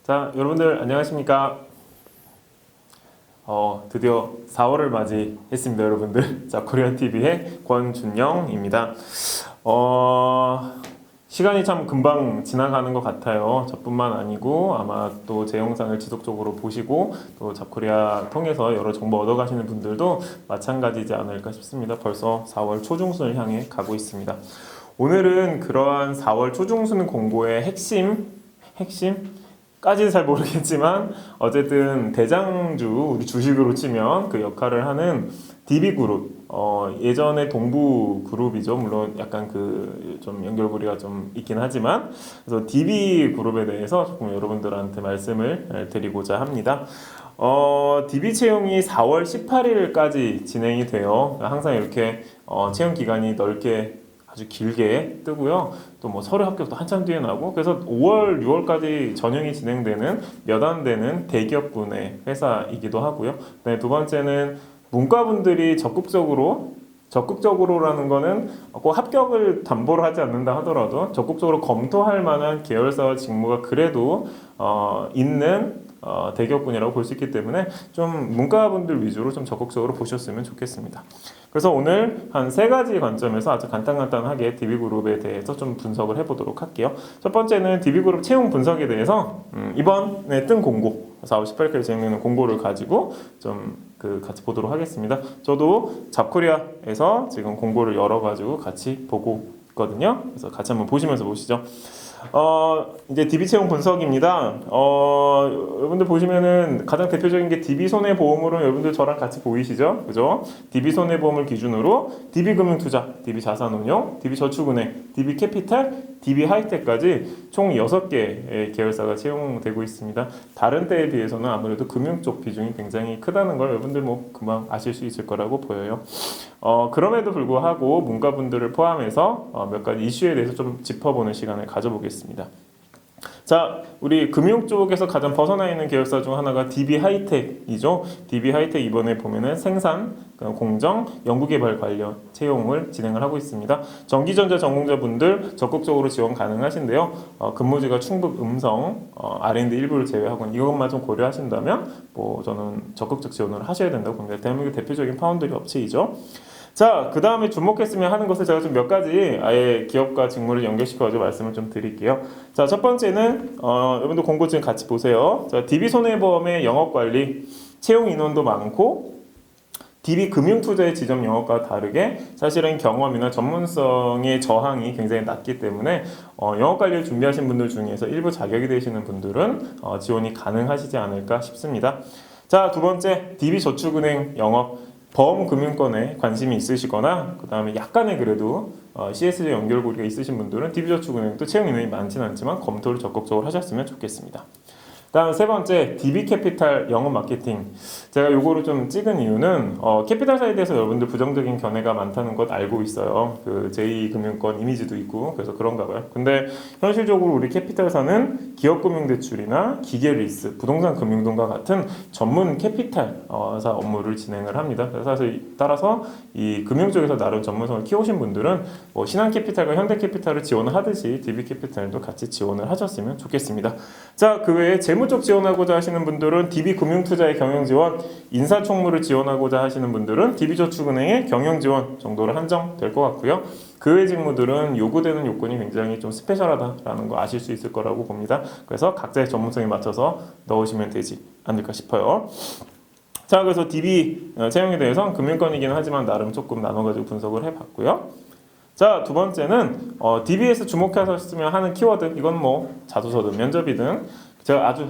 자, 여러분들 안녕하십니까? 드디어 4월을 맞이했습니다, 여러분들. 자, 코리안TV의 권준영입니다. 시간이 참 금방 지나가는 것 같아요. 저뿐만 아니고 아마 또 제 영상을 지속적으로 보시고 또 잡코리아 통해서 여러 정보 얻어가시는 분들도 마찬가지지 않을까 싶습니다. 벌써 4월 초중순을 향해 가고 있습니다. 오늘은 그러한 4월 초중순 공고의 핵심까지는 잘 모르겠지만 어쨌든 대장주, 우리 주식으로 치면 그 역할을 하는 DB그룹, 예전에 동부그룹이죠. 물론 약간 그 좀 연결고리가 좀 있긴 하지만, 그래서 DB그룹에 대해서 조금 여러분들한테 말씀을 드리고자 합니다. DB 채용이 4월 18일까지 진행이 돼요. 항상 이렇게 채용 기간이 넓게 아주 길게 뜨고요. 또 뭐 서류 합격도 한참 뒤에 나고, 그래서 5월, 6월까지 전형이 진행되는 몇 안 되는 대기업군의 회사이기도 하고요. 네, 두 번째는 문과분들이 적극적으로라는 거는 꼭 합격을 담보로 하지 않는다 하더라도 적극적으로 검토할 만한 계열사와 직무가 그래도 있는 대기업군이라고 볼 수 있기 때문에 좀 문과분들 위주로 좀 적극적으로 보셨으면 좋겠습니다. 그래서 오늘 한 3가지 관점에서 아주 간단하게 DB그룹에 대해서 좀 분석을 해보도록 할게요. 첫 번째는 DB그룹 채용 분석에 대해서 이번에 뜬 공고 4월 18일까지 진행되는 공고를 가지고 좀 같이 보도록 하겠습니다. 저도 잡코리아에서 지금 공고를 열어가지고 같이 보고 있거든요. 그래서 같이 한번 보시면서 보시죠. 이제 DB 채용 분석입니다. 여러분들 보시면은 가장 대표적인 게 DB 손해보험으로 여러분들 저랑 같이 보이시죠? 그죠? DB 손해보험을 기준으로 DB 금융투자, DB 자산운용, DB 저축은행, DB 캐피탈, DB 하이텍까지 총 6개의 계열사가 채용되고 있습니다. 다른 때에 비해서는 아무래도 금융 쪽 비중이 굉장히 크다는 걸 여러분들 뭐 금방 아실 수 있을 거라고 보여요. 그럼에도 불구하고 문과분들을 포함해서 몇 가지 이슈에 대해서 좀 짚어보는 시간을 가져보겠습니다. 자, 우리 금융 쪽에서 가장 벗어나 있는 계열사 중 하나가 DB 하이텍이죠. DB 하이텍 이번에 보면은 생산, 공정, 연구개발 관련 채용을 진행을 하고 있습니다. 전기전자 전공자분들 적극적으로 지원 가능하신데요. 근무지가 충북 음성, R&D 일부를 제외하고는 이것만 좀 고려하신다면 뭐 저는 적극적 지원을 하셔야 된다고 봅니다. 대한민국 대표적인 파운드리 업체이죠. 자, 그 다음에 주목했으면 하는 것을 제가 좀 몇 가지 아예 기업과 직무를 연결시켜가지고 말씀을 좀 드릴게요. 자, 첫 번째는 여러분들 공고 지금 같이 보세요. 자, DB 손해보험의 영업관리, 채용 인원도 많고 DB 금융투자의 지점 영업과 다르게 사실은 경험이나 전문성의 저항이 굉장히 낮기 때문에 영업관리를 준비하신 분들 중에서 일부 자격이 되시는 분들은 지원이 가능하시지 않을까 싶습니다. 자, 두 번째, DB 저축은행 영업. 보험금융권에 관심이 있으시거나 그 다음에 약간의 그래도 CSJ 연결고리가 있으신 분들은 DB저축은행도 채용 인원이 많지는 않지만 검토를 적극적으로 하셨으면 좋겠습니다. 다음 세 번째, DB캐피탈 영업 마케팅. 제가 요거를 좀 찍은 이유는 캐피탈사에 대해서 여러분들 부정적인 견해가 많다는 것 알고 있어요. 그 제2금융권 이미지도 있고 그래서 그런가 봐요. 근데 현실적으로 우리 캐피탈사는 기업금융대출이나 기계리스, 부동산 금융 등과 같은 전문 캐피탈사 업무를 진행을 합니다. 그래서 따라서 이 금융 쪽에서 나름 전문성을 키우신 분들은 뭐 신한캐피탈과 현대캐피탈을 지원을 하듯이 DB캐피탈도 같이 지원을 하셨으면 좋겠습니다. 자, 그 외에 재무 쪽 지원하고자 하시는 분들은 DB 금융투자의 경영지원, 인사총무를 지원하고자 하시는 분들은 DB저축은행의 경영지원 정도로 한정될 것 같고요. 그 외 직무들은 요구되는 요건이 굉장히 좀 스페셜하다라는 거 아실 수 있을 거라고 봅니다. 그래서 각자의 전문성에 맞춰서 넣으시면 되지 않을까 싶어요. 자, 그래서 DB 채용에 대해서는 금융권이긴 하지만 나름 조금 나눠가지고 분석을 해봤고요. 자, 두 번째는 DB에서 주목하셨으면 하는 키워드, 이건 뭐 자소서든 면접이든 제가 아주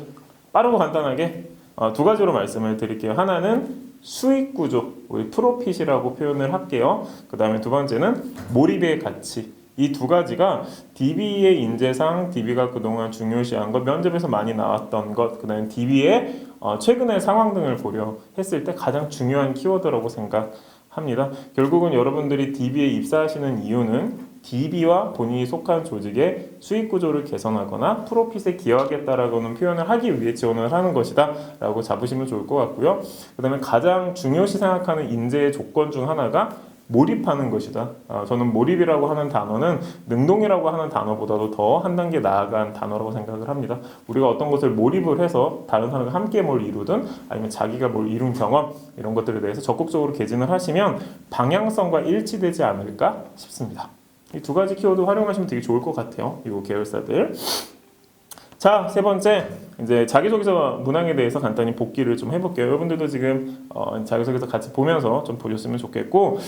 빠르고 간단하게 2가지로 말씀을 드릴게요. 하나는 수익구조, 우리 프로핏이라고 표현을 할게요. 그 다음에 두 번째는 몰입의 가치. 이 2가지가 DB의 인재상, DB가 그동안 중요시한 것, 면접에서 많이 나왔던 것, 그 다음에 DB의 최근의 상황 등을 고려했을 때 가장 중요한 키워드라고 생각합니다. 결국은 여러분들이 DB에 입사하시는 이유는 DB와 본인이 속한 조직의 수익 구조를 개선하거나 프로핏에 기여하겠다라고는 표현을 하기 위해 지원을 하는 것이다 라고 잡으시면 좋을 것 같고요. 그 다음에 가장 중요시 생각하는 인재의 조건 중 하나가 몰입하는 것이다. 저는 몰입이라고 하는 단어는 능동이라고 하는 단어보다도 더 한 단계 나아간 단어라고 생각을 합니다. 우리가 어떤 것을 몰입을 해서 다른 사람과 함께 뭘 이루든 아니면 자기가 뭘 이룬 경험 이런 것들에 대해서 적극적으로 개진을 하시면 방향성과 일치되지 않을까 싶습니다. 이 두 가지 키워드 활용하시면 되게 좋을 것 같아요. 이 계열사들. 자, 세 번째 이제 자기소개서 문항에 대해서 간단히 복기를 좀 해볼게요. 여러분들도 지금 자기소개서 같이 보면서 좀 보셨으면 좋겠고,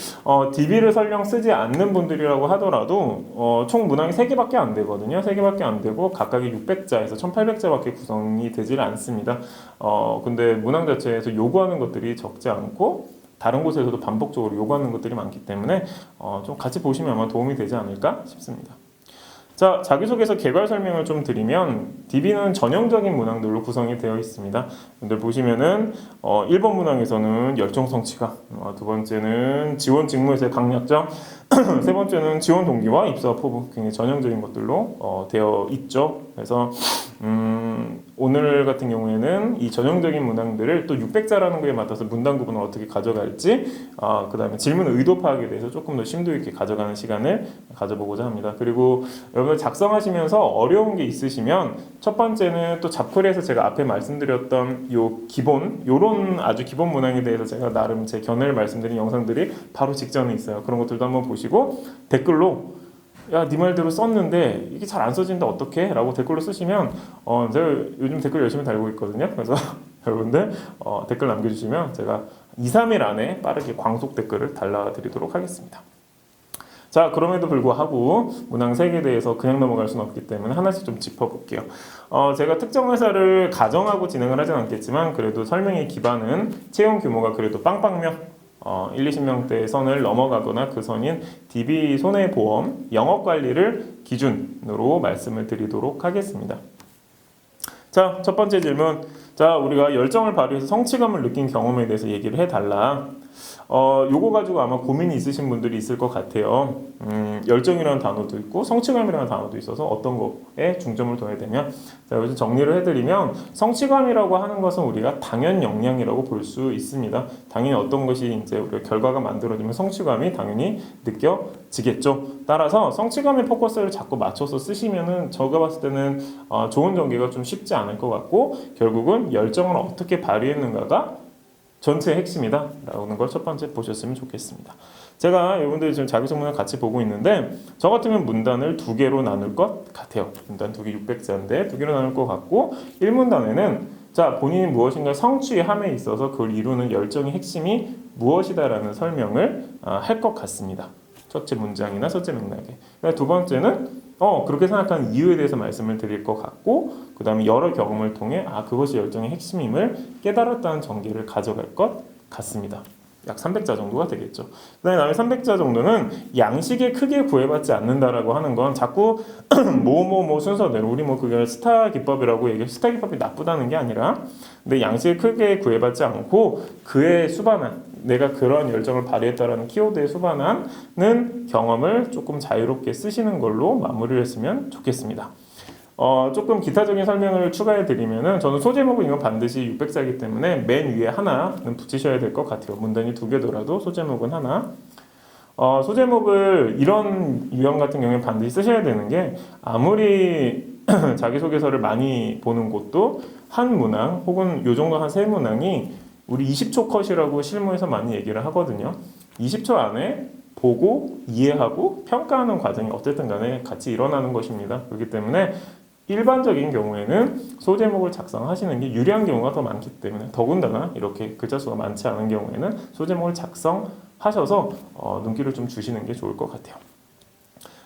DB를 설령 쓰지 않는 분들이라고 하더라도 총 문항이 3개밖에 안 되거든요. 3개밖에 안 되고 각각이 600자에서 1800자밖에 구성이 되질 않습니다. 근데 문항 자체에서 요구하는 것들이 적지 않고 다른 곳에서도 반복적으로 요구하는 것들이 많기 때문에 좀 같이 보시면 아마 도움이 되지 않을까 싶습니다. 자, 자기소개서 개괄 설명을 좀 드리면 DB는 전형적인 문항들로 구성이 되어 있습니다. 여러분들 보시면은 1번 문항에서는 열정 성취감, 두 번째는 지원 직무에서의 강약점, 세 번째는 지원 동기와 입사 포부, 굉장히 전형적인 것들로 되어 있죠. 그래서 오늘 같은 경우에는 이 전형적인 문항들을 또 600자라는 거에 맞춰서 문단 구분을 어떻게 가져갈지, 그 다음에 질문 의도 파악에 대해서 조금 더 심도 있게 가져가는 시간을 가져보고자 합니다. 그리고 여러분들 작성하시면서 어려운 게 있으시면 첫 번째는 또 잡풀이에서 제가 앞에 말씀드렸던 요 기본, 요런 아주 기본 문항에 대해서 제가 나름 제 견해를 말씀드린 영상들이 바로 직전에 있어요. 그런 것들도 한번 보시고 댓글로 야, 네 말대로 썼는데 이게 잘 안 써진다 어떡해? 라고 댓글로 쓰시면 제가 요즘 댓글 열심히 달고 있거든요. 그래서 여러분들 댓글 남겨주시면 제가 2, 3일 안에 빠르게 광속 댓글을 달아드리도록 하겠습니다. 자, 그럼에도 불구하고 문항 3개에 대해서 그냥 넘어갈 수는 없기 때문에 하나씩 좀 짚어볼게요. 제가 특정 회사를 가정하고 진행을 하진 않겠지만 그래도 설명의 기반은 채용 규모가 그래도 빵빵명 1, 20명대 선을 넘어가거나 그 선인 DB 손해보험 영업관리를 기준으로 말씀을 드리도록 하겠습니다. 자, 첫 번째 질문. 자, 우리가 열정을 발휘해서 성취감을 느낀 경험에 대해서 얘기를 해달라. 요거 가지고 아마 고민이 있으신 분들이 있을 것 같아요. 열정이라는 단어도 있고 성취감이라는 단어도 있어서 어떤 거에 중점을 둬야 되냐. 자, 여기서 정리를 해드리면 성취감이라고 하는 것은 우리가 당연 역량이라고 볼 수 있습니다. 당연히 어떤 것이 이제 우리가 결과가 만들어지면 성취감이 당연히 느껴지겠죠. 따라서 성취감의 포커스를 자꾸 맞춰서 쓰시면은 제가 봤을 때는 좋은 전개가 좀 쉽지 않을 것 같고 결국은 열정을 어떻게 발휘했는가가 전체의 핵심이다 라는 걸 첫 번째 보셨으면 좋겠습니다. 제가 여러분들이 지금 자기소개문을 같이 보고 있는데 저 같으면 문단을 2개로 나눌 것 같아요. 문단 2개 600자인데 2개로 나눌 것 같고 1문단에는 자, 본인이 무엇인가 성취함에 있어서 그걸 이루는 열정의 핵심이 무엇이다라는 설명을 할 것 같습니다. 첫째 문장이나 첫째 맥락에. 두 번째는 그렇게 생각하는 이유에 대해서 말씀을 드릴 것 같고 그 다음에 여러 경험을 통해 그것이 열정의 핵심임을 깨달았다는 전개를 가져갈 것 같습니다. 약 300자 정도가 되겠죠. 그 다음에 300자 정도는 양식에 크게 구애받지 않는다라고 하는 건 자꾸 뭐 순서대로 우리 그게 스타 기법이라고 얘기해. 스타 기법이 나쁘다는 게 아니라 근데 양식에 크게 구애받지 않고 그에 수반한 내가 그런 열정을 발휘했다라는 키워드에 수반하는 경험을 조금 자유롭게 쓰시는 걸로 마무리를 했으면 좋겠습니다. 조금 기타적인 설명을 추가해 드리면은 저는 소제목은 이건 반드시 600자이기 때문에 맨 위에 하나는 붙이셔야 될 것 같아요. 문단이 2개더라도 소제목은 하나. 소제목을 이런 유형 같은 경우에 반드시 쓰셔야 되는 게 아무리 자기소개서를 많이 보는 곳도 한 문항 혹은 요 정도 한 3문항이 우리 20초 컷이라고 실무에서 많이 얘기를 하거든요. 20초 안에 보고 이해하고 평가하는 과정이 어쨌든 간에 같이 일어나는 것입니다. 그렇기 때문에 일반적인 경우에는 소제목을 작성하시는 게 유리한 경우가 더 많기 때문에 더군다나 이렇게 글자 수가 많지 않은 경우에는 소제목을 작성하셔서 눈길을 좀 주시는 게 좋을 것 같아요.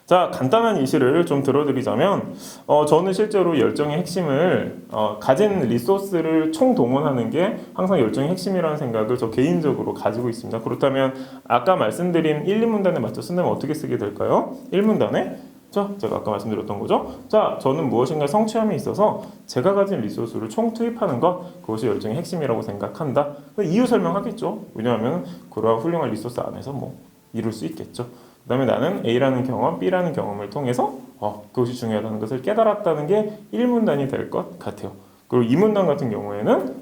자, 간단한 예시를 좀 들어드리자면 저는 실제로 열정의 핵심을 가진 리소스를 총동원하는 게 항상 열정의 핵심이라는 생각을 저 개인적으로 가지고 있습니다. 그렇다면 아까 말씀드린 1, 2문단에 맞춰 쓴다면 어떻게 쓰게 될까요? 1문단에 제가 아까 말씀드렸던 거죠. 자, 저는 무엇인가 성취함에 있어서 제가 가진 리소스를 총투입하는 것 그것이 열정의 핵심이라고 생각한다. 이유 설명하겠죠. 왜냐하면 그러한 훌륭한 리소스 안에서 이룰 수 있겠죠. 그 다음에 나는 A라는 경험, B라는 경험을 통해서 그것이 중요하다는 것을 깨달았다는 게 1문단이 될 것 같아요. 그리고 2문단 같은 경우에는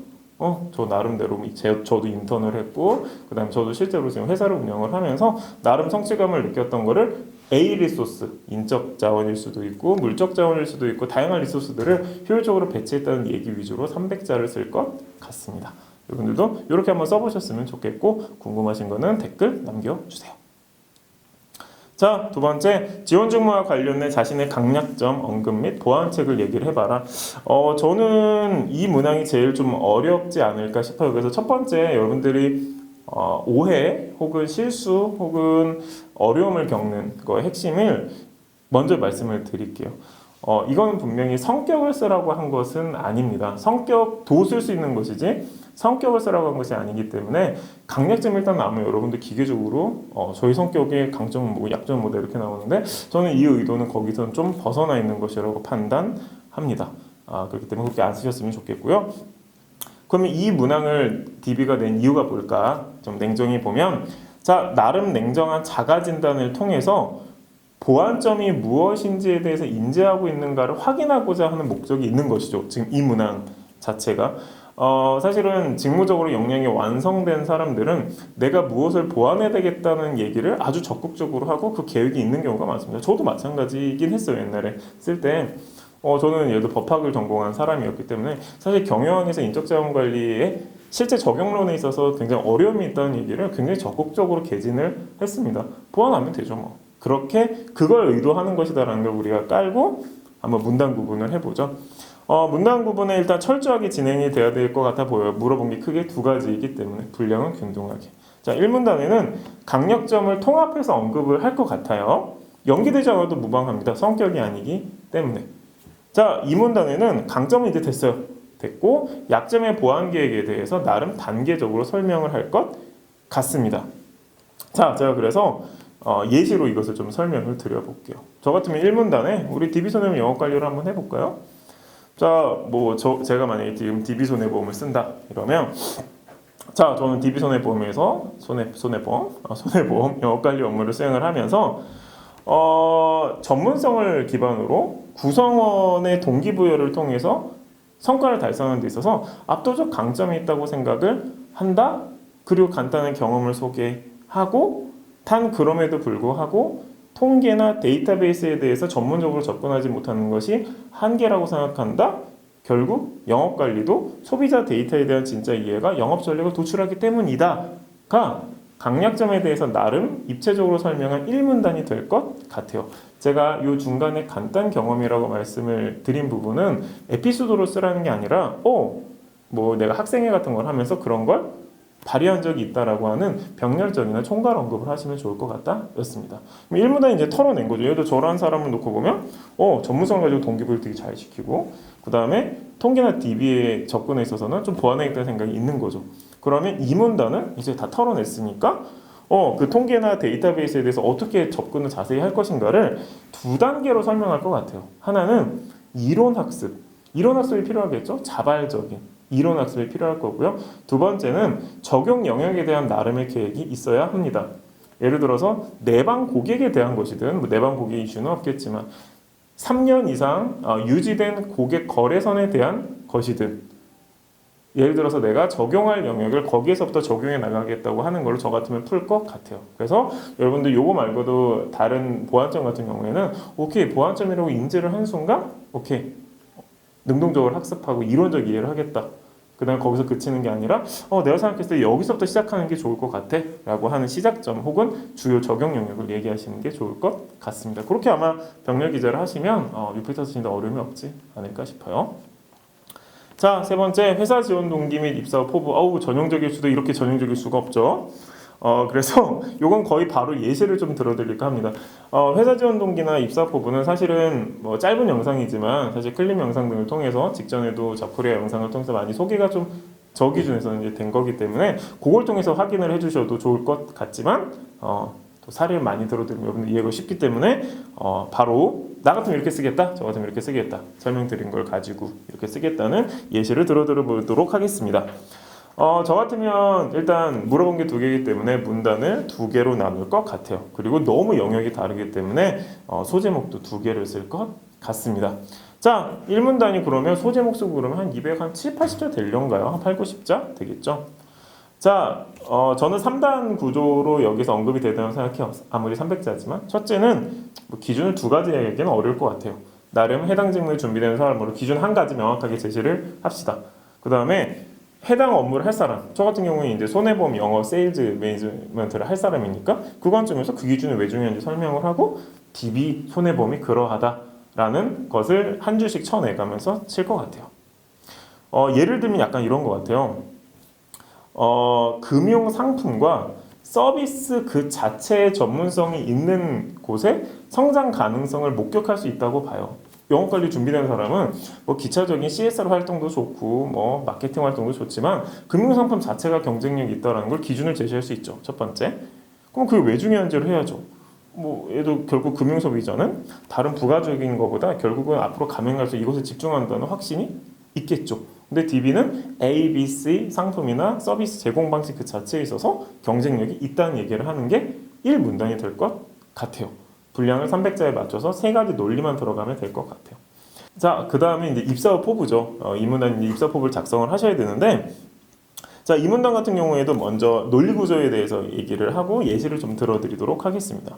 저 나름대로 저도 인턴을 했고 그다음에 저도 실제로 지금 회사를 운영을 하면서 나름 성취감을 느꼈던 거를 A 리소스, 인적 자원일 수도 있고 물적 자원일 수도 있고 다양한 리소스들을 효율적으로 배치했다는 얘기 위주로 300자를 쓸 것 같습니다. 여러분들도 이렇게 한번 써보셨으면 좋겠고 궁금하신 거는 댓글 남겨주세요. 자, 두 번째, 지원 직무와 관련된 자신의 강약점, 언급 및 보완책을 얘기를 해봐라. 저는 이 문항이 제일 좀 어렵지 않을까 싶어요. 그래서 첫 번째, 여러분들이 오해 혹은 실수 혹은 어려움을 겪는 거의 핵심을 먼저 말씀을 드릴게요. 이건 분명히 성격을 쓰라고 한 것은 아닙니다. 성격도 쓸 수 있는 것이지 성격을 쓰라고 한 것이 아니기 때문에 강약점 일단 나오면 여러분들 기계적으로 저희 성격의 강점은 뭐고 약점은 뭐다 이렇게 나오는데 저는 이 의도는 거기서는 좀 벗어나 있는 것이라고 판단합니다. 그렇기 때문에 그렇게 안 쓰셨으면 좋겠고요. 그러면 이 문항을 DB가 낸 이유가 뭘까? 좀 냉정히 보면 자, 나름 냉정한 자가 진단을 통해서 보완점이 무엇인지에 대해서 인지하고 있는가를 확인하고자 하는 목적이 있는 것이죠. 지금 이 문항 자체가 사실은 직무적으로 역량이 완성된 사람들은 내가 무엇을 보완해야 되겠다는 얘기를 아주 적극적으로 하고 그 계획이 있는 경우가 많습니다. 저도 마찬가지이긴 했어요. 옛날에 쓸 때 저는 예를 들어 법학을 전공한 사람이었기 때문에 사실 경영에서 인적자원관리에 실제 적용론에 있어서 굉장히 어려움이 있다는 얘기를 굉장히 적극적으로 개진을 했습니다. 보완하면 되죠 뭐. 그렇게 그걸 의도하는 것이다라는 걸 우리가 깔고 한번 문단 구분을 해보죠. 문단 구분은 일단 철저하게 진행이 돼야 될 것 같아 보여요. 물어본 게 크게 두 가지이기 때문에 분량은 균등하게. 자, 1문단에는 강력점을 통합해서 언급을 할 것 같아요. 연기되지 않아도 무방합니다. 성격이 아니기 때문에. 자, 2문단에는 강점은 이제 됐고 약점의 보완 계획에 대해서 나름 단계적으로 설명을 할 것 같습니다. 자, 제가 그래서 예시로 이것을 좀 설명을 드려볼게요. 저 같으면 1문단에 우리 DB손해보험 영업관리를 한번 해볼까요? 자, 제가 만약에 지금 DB손해보험을 쓴다 이러면 자, 저는 DB손해보험에서 손해보험 영업관리 업무를 수행을 하면서 전문성을 기반으로 구성원의 동기부여를 통해서 성과를 달성하는 데 있어서 압도적 강점이 있다고 생각을 한다. 그리고 간단한 경험을 소개하고 그럼에도 불구하고 통계나 데이터베이스에 대해서 전문적으로 접근하지 못하는 것이 한계라고 생각한다. 결국 영업관리도 소비자 데이터에 대한 진짜 이해가 영업전략을 도출하기 때문이다가 강약점에 대해서 나름 입체적으로 설명한 1문단이 될 것 같아요. 제가 이 중간에 간단 경험이라고 말씀을 드린 부분은 에피소드로 쓰라는 게 아니라 내가 학생회 같은 걸 하면서 그런 걸 발휘한 적이 있다라고 하는 병렬적이나 총괄 언급을 하시면 좋을 것 같다 였습니다. 1문단이 이제 털어낸 거죠. 예를 들어 저런 사람을 놓고 보면 전문성을 가지고 동기부여를 되게 잘 시키고 그 다음에 통계나 DB에 접근에 있어서는 좀 보완해야겠다는 생각이 있는 거죠. 그러면 2문단은 이제 다 털어냈으니까 그 통계나 데이터베이스에 대해서 어떻게 접근을 자세히 할 것인가를 두 단계로 설명할 것 같아요. 하나는 이론 학습이 필요하겠죠. 자발적인 이론 학습이 필요할 거고요. 두 번째는 적용 영역에 대한 나름의 계획이 있어야 합니다. 예를 들어서 내방 고객에 대한 것이든 내방 고객 이슈는 없겠지만 3년 이상 유지된 고객 거래선에 대한 것이든 예를 들어서 내가 적용할 영역을 거기에서부터 적용해 나가겠다고 하는 걸로 저 같으면 풀 것 같아요. 그래서 여러분들 요거 말고도 다른 보완점 같은 경우에는 보완점이라고 인지를 한 순간 능동적으로 학습하고 이론적 이해를 하겠다. 그 다음에 거기서 그치는 게 아니라 내가 생각했을 때 여기서부터 시작하는 게 좋을 것 같아 라고 하는 시작점 혹은 주요 적용 영역을 얘기하시는 게 좋을 것 같습니다. 그렇게 아마 병렬 기자를 하시면 유피터 쓰시는데 어려움이 없지 않을까 싶어요. 자, 세 번째, 회사 지원 동기 및 입사 후 포부. 전형적일 수도 이렇게 전형적일 수가 없죠. 그래서 요건 거의 바로 예시를 좀 들어드릴까 합니다. 회사 지원 동기나 입사 포부는 사실은 짧은 영상이지만 사실 클립 영상 등을 통해서 직전에도 자코리아 영상을 통해서 많이 소개가 좀 저 기준에서는 이제 된 거기 때문에 그걸 통해서 확인을 해주셔도 좋을 것 같지만 또 사례를 많이 들어드리면 여러분들 이해가 쉽기 때문에 바로 나 같으면 이렇게 쓰겠다, 저 같으면 이렇게 쓰겠다 설명드린 걸 가지고 이렇게 쓰겠다는 예시를 들어보도록 하겠습니다. 저 같으면 일단 물어본 게 두 개이기 때문에 문단을 두 개로 나눌 것 같아요. 그리고 너무 영역이 다르기 때문에 소제목도 두 개를 쓸 것 같습니다. 자, 1문 단위 그러면 소재 목수 그러면 한 200, 한 7, 80자 되려는가요? 한 8, 90자 되겠죠? 자, 저는 3단 구조로 여기서 언급이 되다고 생각해요. 아무리 300자지만. 첫째는 뭐 기준을 두 가지 얘기는 어려울 것 같아요. 나름 해당 직무에 준비되는 사람으로 기준 한 가지 명확하게 제시를 합시다. 그 다음에 해당 업무를 할 사람. 저 같은 경우에 이제 손해보험 영업 세일즈 매니지먼트를 할 사람이니까 그 관점에서 그 기준이 왜 중요한지 설명을 하고 DB 손해보험이 그러하다라는 것을 한 줄씩 쳐내가면서 칠 것 같아요. 예를 들면 약간 이런 것 같아요. 금융 상품과 서비스 그 자체의 전문성이 있는 곳에 성장 가능성을 목격할 수 있다고 봐요. 영업관리 준비된 사람은 뭐 기차적인 CSR 활동도 좋고 뭐 마케팅 활동도 좋지만 금융상품 자체가 경쟁력이 있다는 걸 기준을 제시할 수 있죠. 첫 번째. 그럼 그게 왜 중요한지를 해야죠. 뭐 얘도 결국 금융소비자는 다른 부가적인 것보다 결국은 앞으로 가면 갈수록 이것에 집중한다는 확신이 있겠죠. 근데 DB는 A, B, C 상품이나 서비스 제공 방식 그 자체에 있어서 경쟁력이 있다는 얘기를 하는 게 1문단이 될 것 같아요. 분량을 300자에 맞춰서 세 가지 논리만 들어가면 될 것 같아요. 자, 그 다음에 이제 입사업 포부죠. 이 문단 입사업 포부를 작성을 하셔야 되는데, 자, 이 문단 같은 경우에도 먼저 논리 구조에 대해서 얘기를 하고 예시를 좀 들어드리도록 하겠습니다.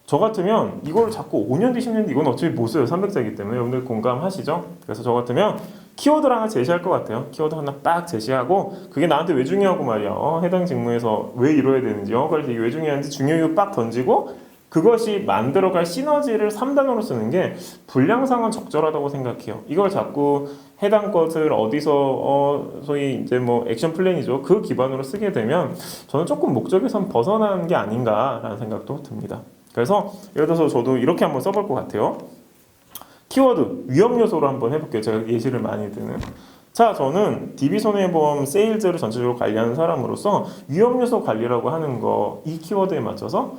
저 같으면 이걸 자꾸 5년 뒤 10년 뒤 이건 어차피 못 써요. 300자이기 때문에 여러분들 공감하시죠? 그래서 저 같으면 키워드를 하나 제시할 것 같아요. 키워드 하나 딱 제시하고 그게 나한테 왜 중요하고 말이야. 해당 직무에서 왜 이뤄야 되는지 영업관리 왜 중요한지 중요 이유 빡 던지고 그것이 만들어갈 시너지를 3단어로 쓰는 게 분량상은 적절하다고 생각해요. 이걸 자꾸 해당 것을 어디서 소위 이제 뭐 액션 플랜이죠. 그 기반으로 쓰게 되면 저는 조금 목적에선 벗어나는 게 아닌가라는 생각도 듭니다. 그래서 예를 들어서 저도 이렇게 한번 써볼 것 같아요. 키워드 위험 요소로 한번 해볼게요. 제가 예시를 많이 드는. 자, 저는 DB 손해보험 세일즈를 전체적으로 관리하는 사람으로서 위험 요소 관리라고 하는 거 이 키워드에 맞춰서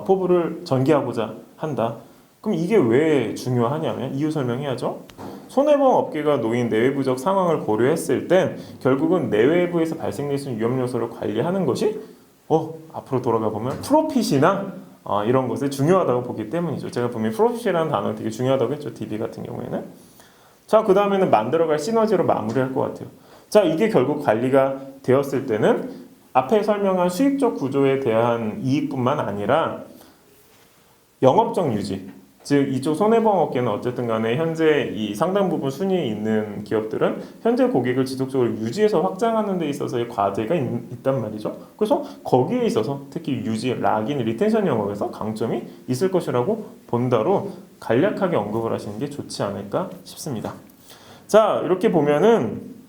포부를 전개하고자 한다. 그럼 이게 왜 중요하냐면 이유 설명해야죠. 손해보험 업계가 놓인 내외부적 상황을 고려했을 땐 결국은 내외부에서 발생될 수 있는 위험 요소를 관리하는 것이 앞으로 돌아가 보면 프로핏이나 이런 것이 중요하다고 보기 때문이죠. 제가 분명히 프로핏이라는 단어가 되게 중요하다고 했죠. DB 같은 경우에는. 자, 그 다음에는 만들어갈 시너지로 마무리할 것 같아요. 자, 이게 결국 관리가 되었을 때는 앞에 설명한 수익적 구조에 대한 이익뿐만 아니라 영업적 유지, 즉 이쪽 손해보험 업계는 어쨌든 간에 현재 이 상당 부분 순위에 있는 기업들은 현재 고객을 지속적으로 유지해서 확장하는 데 있어서의 과제가 있단 말이죠. 그래서 거기에 있어서 특히 유지, 락인, 리텐션 영역에서 강점이 있을 것이라고 본다로 간략하게 언급을 하시는 게 좋지 않을까 싶습니다. 자, 이렇게 보면은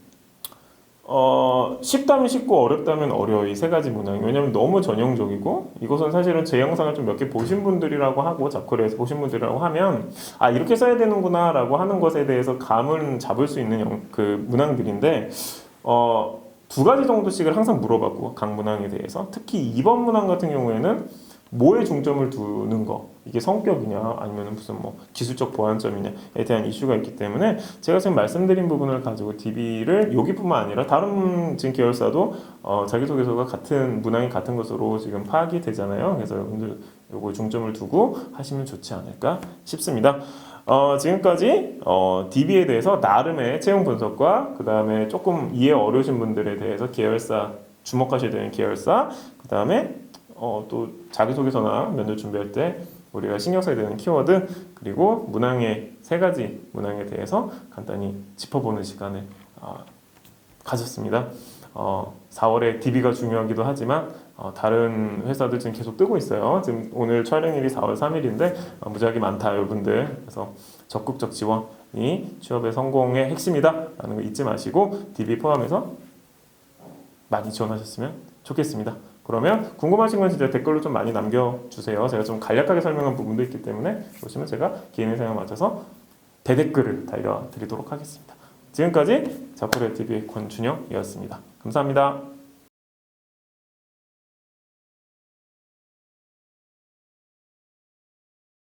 쉽다면 쉽고 어렵다면 어려워 이 세 가지 문항이. 왜냐면 너무 전형적이고 이것은 사실은 제 영상을 좀 몇 개 보신 분들이라고 하고 자쿠레에서 보신 분들이라고 하면 이렇게 써야 되는구나 라고 하는 것에 대해서 감을 잡을 수 있는 그 문항들인데 두 가지 정도씩을 항상 물어봤고 각 문항에 대해서 특히 2번 문항 같은 경우에는 뭐에 중점을 두는 거, 이게 성격이냐 아니면 무슨 뭐 기술적 보완점이냐에 대한 이슈가 있기 때문에 제가 지금 말씀드린 부분을 가지고 DB를 여기뿐만 아니라 다른 지금 계열사도 자기소개서가 같은 문항이 같은 것으로 지금 파악이 되잖아요. 그래서 여러분들 요거 중점을 두고 하시면 좋지 않을까 싶습니다. 지금까지 DB에 대해서 나름의 채용 분석과 그 다음에 조금 이해 어려우신 분들에 대해서 계열사 주목하셔야 되는 계열사, 그 다음에 또 자기소개서나 면접 준비할 때 우리가 신경 써야 되는 키워드, 그리고 문항의 세 가지 문항에 대해서 간단히 짚어보는 시간을 가졌습니다. 4월에 DB가 중요하기도 하지만 다른 회사들 지금 계속 뜨고 있어요. 지금 오늘 촬영일이 4월 3일인데 무지하게 많다 여러분들. 그래서 적극적 지원이 취업의 성공의 핵심이다 라는 거 잊지 마시고 DB 포함해서 많이 지원하셨으면 좋겠습니다. 그러면 궁금하신 건 진짜 댓글로 좀 많이 남겨주세요. 제가 좀 간략하게 설명한 부분도 있기 때문에 보시면 제가 개인의 생각에 맞춰서 대댓글을 달려드리도록 하겠습니다. 지금까지 자쿠레 TV의 권준영이었습니다. 감사합니다.